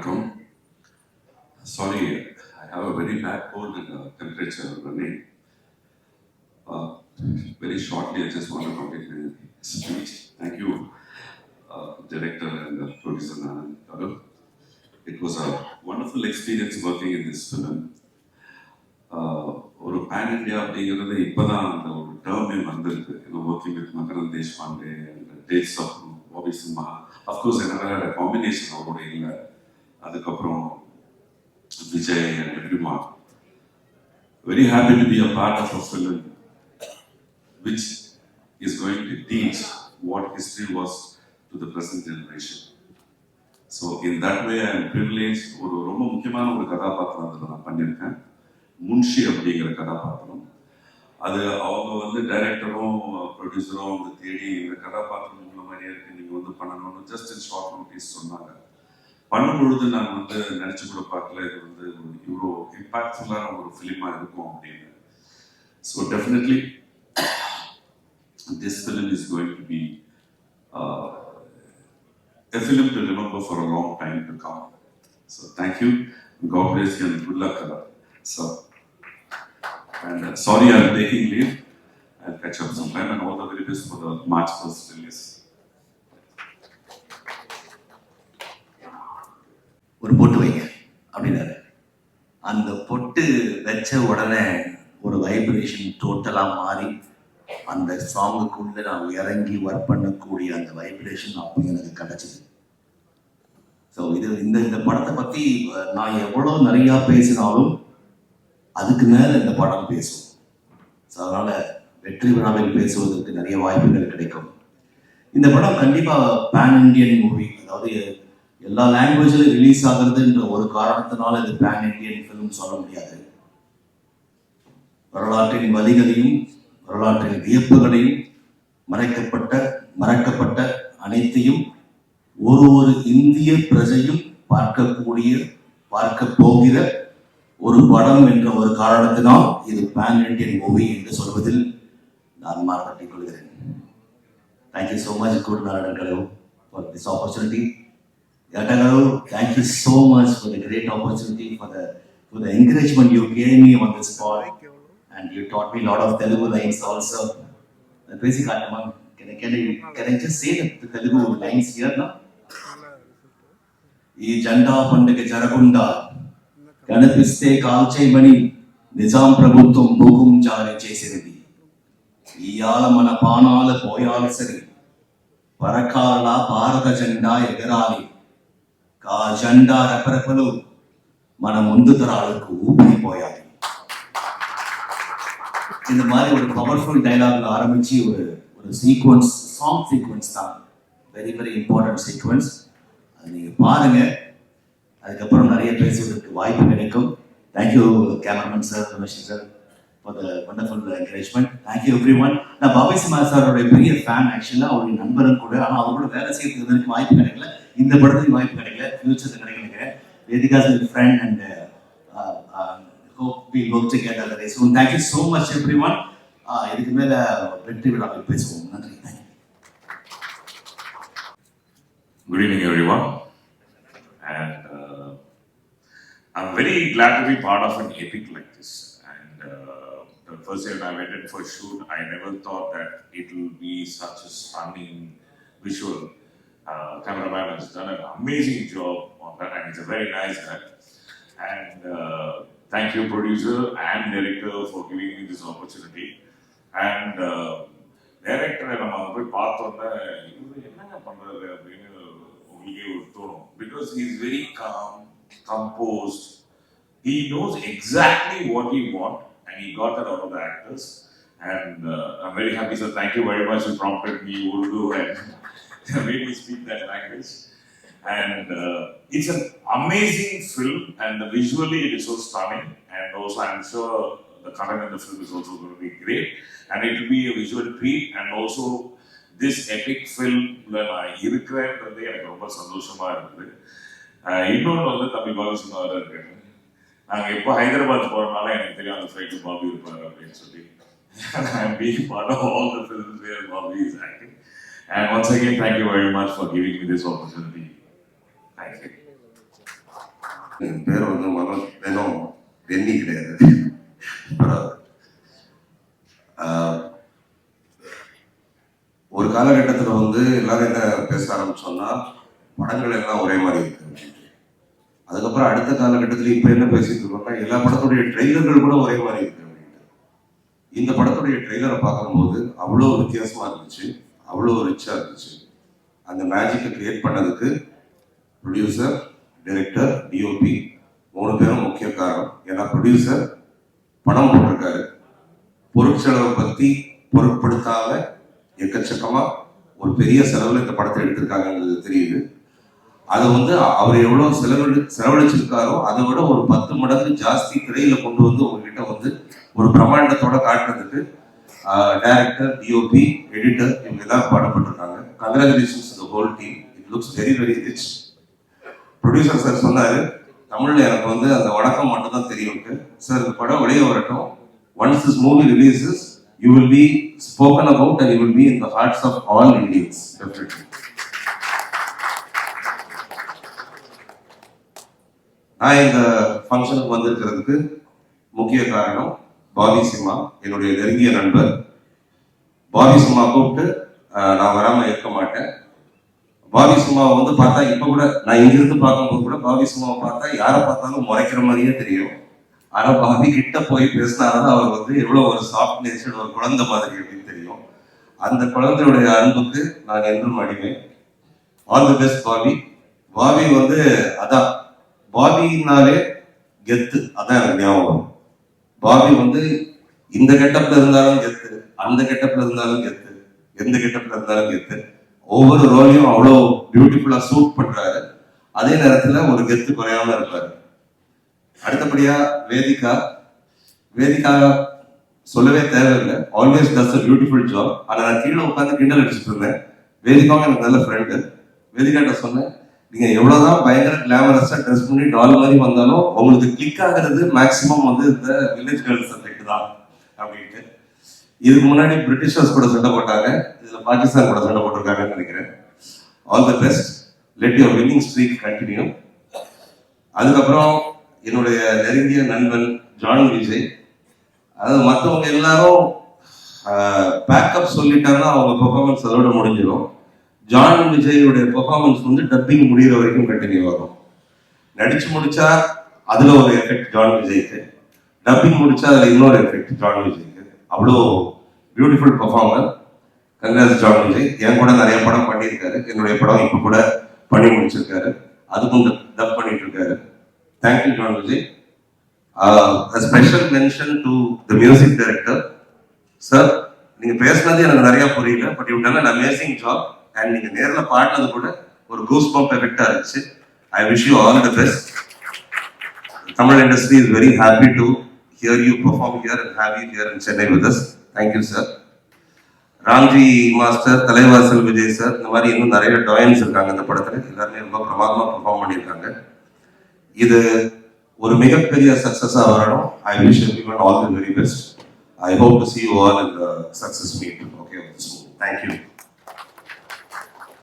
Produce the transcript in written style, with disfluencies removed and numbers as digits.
Welcome. Sorry, I have a very bad cold and temperature running. Uh, Very shortly, I just want to complete my speech. Thank you, director and producer Nanan Garu. It was a wonderful experience working in this film. ஒரு pan India அப்படிங்கிறது இப்போதான் அந்த ஒரு டேர்மே வந்திருக்கு. Working with Makarand Deshpande and dates of Bobby Simha. Of course என்னோட combination அவரோட இல்லை. அதுக்கப்புறம் Vijay and everyone. Very happy to be a part of a film which is going to teach what history was to the present generation. So in that way I am privileged. ஒரு ரொம்ப முக்கியமான ஒரு கதாபாத்திரம் அதில் நான் பண்ணியிருக்கேன். முன்ஷி அப்படிங்கிற கதாபாத்திரம். அது அவங்க வந்து டைரக்டரும் ப்ரொடியூசரும் அவங்க தேடி இந்த கதாபாத்திரம் உள்ள மாதிரியே இருக்கு, நீங்கள் வந்து பண்ணணும்னு ஜஸ்ட் இன் ஷார்ட் நோட்டீஸ் சொன்னாங்க. பண்ணும்பொழுது நான் வந்து நினச்சி கூட பார்க்கல இது வந்து இவ்வளோ இம்பாக்ட்ஃபுல்லான ஒரு ஃபிலிமாக இருக்கும் அப்படின்னு. So definitely this film is going to be a film to remember for a long time to come. So thank you, God bless you and good luck. So, and sorry I'm taking leave. I'll catch up sometime and all the very best for the March 1st release. ஒரு பொட்டு வைங்க அப்படின்னாரு. அந்த பொட்டு வச்ச உடனே ஒரு vibration டோட்டலாக மாறி அந்த சாங்குக்குள்ளே நான் இறங்கி ஒர்க் பண்ணக்கூடிய அந்த வைப்ரேஷன் அப்போ எனக்கு கிடச்சிது. ஸோ இந்த படத்தை பற்றி நான் எவ்வளோ நிறையா பேசினாலும் அதுக்கு மேலே இந்த படம் பேசும். ஸோ அதனால் வெற்றி விழாவில் பேசுவதற்கு நிறைய வாய்ப்புகள் கிடைக்கும். இந்த படம் கண்டிப்பாக பேன் இண்டியன் மூவி, அதாவது எல்லா லாங்குவேஜிலும் ரிலீஸ் ஆகுறதுன்ற ஒரு காரணத்தினால இது பேன் இண்டியன் ஃபிலிம் சொல்ல முடியாது. வரலாற்றின் வலிகளையும் வரலாற்றின் வியப்புகளையும் மறைக்கப்பட்ட அனைத்தையும் ஒரு இந்திய பிரஜையும் பார்க்க போகிற ஒரு படம் என்ற ஒரு காரணத்தினால் இது பேன் இண்டியன் மூவி என்று சொல்வதில் நான் மாற்றப்பட்டுக் கொள்கிறேன். Thank you so much good Narayanan for this opportunity. Yatagaru, thank you so much for the great opportunity, for the encouragement you gave me on this spot, and you taught me a lot of Telugu lines also. Tracy Kattaman, can I just say the Telugu lines here now? Ee janda pandage jaragunda ganapiste kalchemani nizam prabhutvam bhugum jari chesinadi. Iyala mana paanala poyala sari parakala bharata janda egarali కా జెండా రెపరెపలు మన ముందు తరాలకు ఊపిరిపోయాలి. இந்த மாதிரி ஒரு powerful டைலாக்ல ஆரம்பிச்சு ஒரு சீக்வன்ஸ், சாங் சீக்வன்ஸ் தான், வெரி வெரி இம்பார்ட்டன்ட் சீக்வன்ஸ். அது நீங்கள் பாருங்க, அதுக்கப்புறம் நிறைய பேசுவதற்கு வாய்ப்பு கிடைக்கும். Thank you cameraman sir, Ramesh sir for the wonderful encouragement. Thank you every one. நான் பாபி சிம்மா சாரோட பெரிய ஃபேன், ஆக்சுவலாக அவருடைய நண்பரும் கூட. ஆனால் அவரோட வேலை செய்யறதுக்கு வாய்ப்பு கிடைக்கல, இந்த படத்துக்கு வாய்ப்பு கிடைக்கல, ஃபியூச்சர்ல கிடைக்கல. Vedhika is friend and hope we work together very soon. Thank you so much everyone. இதுக்கு மேல வெற்றி விழாவில் பேசுவோம். நன்றி. Good evening everyone, and I'm very glad to be part of an epic like this. And the first year I went in for a shoot, I never thought that it will be such a stunning visual. Cameraman has done an amazing job on that, and it's a very nice guy. And thank you producer and director for giving me this opportunity. And director நம்ம போய் பார்த்தோன்னா இவரு என்னங்க பண்றாரு அப்படின்னு உங்களுக்கே ஒரு தோணும். Because he is very calm, composed. He knows exactly what he wants, and he got that out of the actors. And I'm very happy, sir. Thank you very much. You prompted me Urdu and made me speak that language. And it's an amazing film, and visually it is so stunning. And also I'm sure the content in the film is also going to be great, and it will be a visual treat. And also this epic film நான் இருக்கிறேன்றது எனக்கு ரொம்ப சந்தோஷமா இருக்குது. இன்னொன்று வந்து தம்பி Bobby Simha இருக்காரு. நாங்கள் எப்போ ஹைதராபாத் போகிறனால எனக்கு தெரியும் அந்த ஃப்ளைட்டில் பாபி இருப்பார் அப்படின்னு சொல்லி. I'm being part of all the films where Bobby is acting. And once again, thank you very much for giving me this opportunity. Thank you. என் பேர் வந்து மனோஜ், வேணும் வெண்ணி கிடையாது. ஒரு காலகட்டத்தில் வந்து எல்லாரும் என்ன பேச ஆரம்பிச்சோம்னா படங்கள் எல்லாம் ஒரே மாதிரி இருக்கு அப்படின்ட்டு. அதுக்கப்புறம் அடுத்த காலகட்டத்தில் இப்போ என்ன பேசிட்டு இருக்கோம்னா எல்லா படத்துடைய ட்ரெய்லர்கள் கூட ஒரே மாதிரி இருக்கு அப்படின்ட்டு. இந்த படத்துடைய ட்ரெய்லரை பார்க்கும்போது அவ்வளோ வித்தியாசமா இருந்துச்சு, அவ்வளோ ரிச்சா இருந்துச்சு. அந்த மேஜிக்கை கிரியேட் பண்ணதுக்கு ப்ரொடியூசர், டைரக்டர், டிஓபி 3 பேரும் முக்கிய காரணம். ஏன்னா ப்ரொடியூசர் படம் போட்டிருக்காரு, பொருட்செலவை பற்றி பொருட்படுத்தாம எக்கச்சக்கமா ஒரு பெரிய செலவில் இந்த படத்தை எடுத்திருக்காங்கன்றது தெரியுது. அதை வந்து அவர் எவ்வளோ செலவழிச்சிருக்காரோ அதை விட ஒரு 10 மடங்கு ஜாஸ்தி திரையில கொண்டு வந்து உங்ககிட்ட வந்து ஒரு பிரம்மாண்டத்தோட காட்டுறதுக்கு டைரக்டர், டிஓபி, எடிட்டர் இவங்க எல்லாரும் பாடப்பட்டிருக்காங்க. Congratulations the whole team. It looks very very rich. Producer sir சொன்னாரு, தமிழ்ல எனக்கு வந்து அந்த வணக்கம் மட்டும் தான் தெரியும்ட்டு. சார் இந்த படம் வெளியே வரட்டும், once this movie releases you will be spoken about and you will be in the hearts of all Indians definitely. நான் இந்த ஃபங்க்ஷனுக்கு வந்திருக்கிறதுக்கு முக்கிய காரணம் பாபி சிம்மா, என்னுடைய நெருங்கிய நண்பர். பாபி சிம்மா கூப்பிட்டு நான் வராம இருக்க மாட்டேன். பாபி சிம்மாவை வந்து பார்த்தா இப்ப கூட நான் இங்கிருந்து பார்க்கும்போது கூட பாபி சிம்மாவை பார்த்தா யாரை பார்த்தாலும் முறைக்கிற மாதிரியே தெரியும். ஆனா பாபி கிட்ட போய் பேசினாதான் அவர் வந்து எவ்வளவு ஒரு சாஃப்ட் நேச்சர், ஒரு குழந்தை மாதிரி அப்படின்னு தெரியும். அந்த குழந்தையுடைய அன்புக்கு நான் என்றும் அடிமை. All the best Bobby. Bobby வந்து அதான் பாபினாலே கெத்து, அதான் எனக்கு ஞாபகம். பாபி வந்து இந்த கெட்டப்ல இருந்தாலும் கெத்து, அந்த கெட்டப்ல இருந்தாலும் கெத்து, எந்த கெட்டப்ல இருந்தாலும் கெத்து. ஒவ்வொரு ரோலையும் அவ்வளோ பியூட்டிஃபுல்லா சூட் பண்றாரு. அதே நேரத்துல ஒரு கெத்து குறையாம இருப்பாரு. அடுத்தபடியா வேதிகா. வேதிகா சொல்லவே தேவையில்லை, always does a beautiful job. ஆனா நான் கீழே உட்காந்து கிண்டல் அடிச்சுட்டு இருந்தேன். வேதிகாவும் எனக்கு நல்ல ஃப்ரெண்டு. வேதிகாட்ட சொன்னேன், நீங்க எவ்வளவுதான் பயங்கர கிளாமரஸா ட்ரெஸ் பண்ணி டால் மாதிரி வந்தாலும் உங்களுக்கு கிளிக் ஆகிறது மேக்சிமம் வந்து இந்த வில்லேஜ் கேர்ள்ஸ் சப்ஜெக்ட் தான் அப்படின்ட்டு. இதுக்கு முன்னாடி பிரிட்டிஷர்ஸ் கூட சண்டை போட்டாங்க, இதுல பாகிஸ்தான் கூட சண்டை போட்டிருக்காங்கன்னு நினைக்கிறேன். All the best, let your winning streak continue. அதுக்கப்புறம் என்னுடைய நெருங்கிய நண்பன் ஜான் விஜய். அதாவது மற்றவங்க எல்லாரும் பேக்கப் சொல்லிட்டாங்கன்னா அவங்க பெர்ஃபார்மன்ஸ் அதோட முடிஞ்சிடும். ஜான் விஜயோடைய பெர்ஃபார்மன்ஸ் வந்து டப்பிங் முடிகிற வரைக்கும் கண்டினியூ ஆகும். நடிச்சு முடிச்சா அதுல ஒரு எஃபெக்ட் ஜான் விஜய்க்கு, டப்பிங் முடிச்சா அதுல இன்னொரு எஃபெக்ட் ஜான் விஜய்க்கு. அவ்வளோ beautiful performer. Congrats John Vijay. என் கூட நிறைய படம் பண்ணியிருக்காரு, என்னுடைய படம் இப்போ கூட பண்ணி முடிச்சிருக்காரு, அதுக்கும் டப் பண்ணிட்டு இருக்காரு. Thank you John Vijay. Special mention to the music director sir. நீங்க பேசுனது எனக்கு நிறைய புரியல, but you done an amazing job. And நீங்க நேரில் பாடினது கூட ஒரு கூஸ் பம்ப் எஃபெக்டா இருந்துச்சு. I wish you all the best. Tamil industry is very happy to hear you perform here and have you here in Chennai with us. Thank you sir. Ramji master, Thalaivasal Vijay sir, இந்த மாதிரி இன்னும் நிறைய டாயன்ஸ் இருக்காங்க இந்த படத்துல. எல்லாருமே ரொம்ப பிரமாதமா பெர்ஃபார்ம் பண்ணியிருக்காங்க. இது ஒரு மிகப்பெரிய சக்சஸா வரணும். I wish everyone all the very best. I hope to see you all in the success meet. Okay, thank you.